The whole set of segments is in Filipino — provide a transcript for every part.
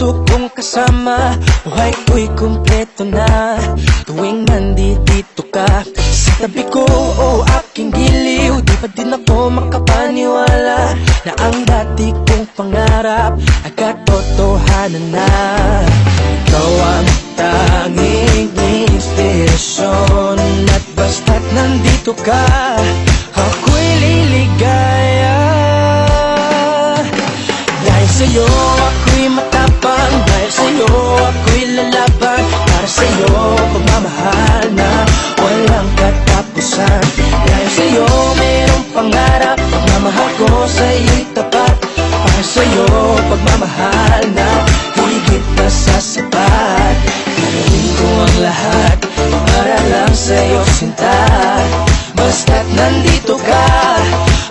gusto kong kasama. Buhay ko'y kumpleto na tuwing nandito ka sa tabi ko. O aking giliw, di pa din ako makapaniwala na ang dati kong pangarap ay katotohanan na. Ikaw ang tanging inspirasyon, at basta't nandito ka, ako'y liligaya. Dahil sa'yo ako'y matapang, dahil sa'yo ako'y lalaban. Para sa'yo pagmamahal na walang katapusan. Dahil sa'yo mayroong pangarap, pagmamahal ko sa'yo'y tapat. Para sa'yo pagmamahal na higit pa sa sapat. Gagawin ko ang lahat para lang sa'yo sinta. Basta't nandito ka,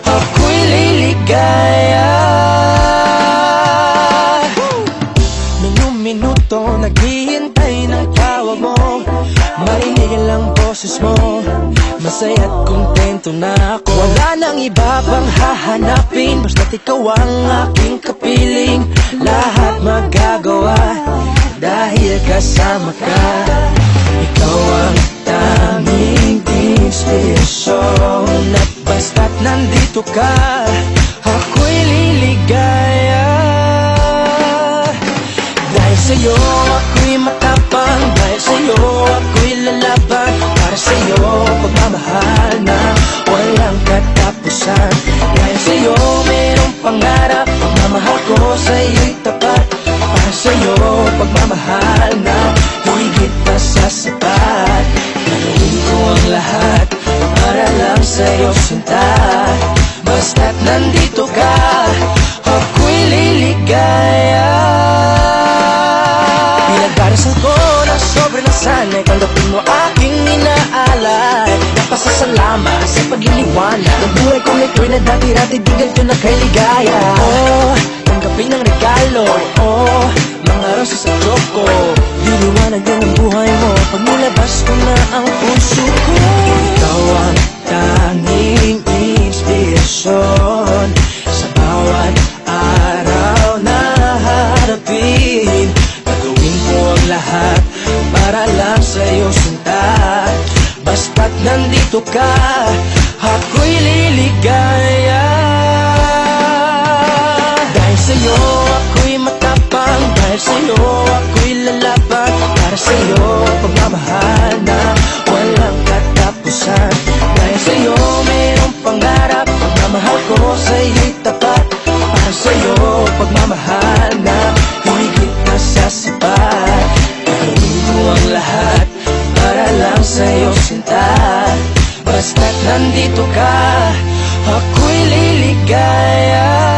ako'y liligaya. Minuto naghihintay ng tawag mo, marinig lang boses mo, masaya't kontento na ako. Wala nang iba pang hahanapin, basta't ikaw ang aking kapiling. Lahat magagawa dahil kasama ka. Ikaw ang tanging inspirasyon, at basta't nandito ka, ako'y liligaya. Dahil sa'yo ako'y matapang, dahil sa'yo ako'y lalaban. Para sa'yo pagmamahal na walang katapusan. Dahil sa'yo mayroong pangarap, pagmamahal ko sa'yo'y tapat. Para sa'yo pagmamahal na higit pa sa sapat. Gagawin ko ang lahat para lang sa'yo sinta. Basta't nandito ka, ako'y liligaya. Pinagdarasal ko na sobrang nasanay, tanggapin mo aking inaalay. Napasasalamat sa pagliliwanag ng buhay ko ngayon na dati-dati di ganito na kay ligaya. Oh, tanggapin ang regalo, oh, mga rosas sa choco. Diliwanag din ang buhay mo pag nilabas ko na ang puso ko. Ikaw ang tanging inspirasyon sa bawat araw na harapin. Gagawin ko ang lahat para lang sa'yo sinta. Basta't nandito ka, ako'y liligaya. Dahil sa'yo ako'y matapang, dahil sa'yo ako'y lalaban. Para sa'yo pagmamahal na walang katapusan. Dahil sa'yo mayroong pangarap, pagmamahal ko sa'yo'y tapat. Para sa'yo pagmamahal na higit na sa sapat. Gagawin ko ang lahat para lang sa'yo sinta. Basta't nandito ka, ako'y liligaya.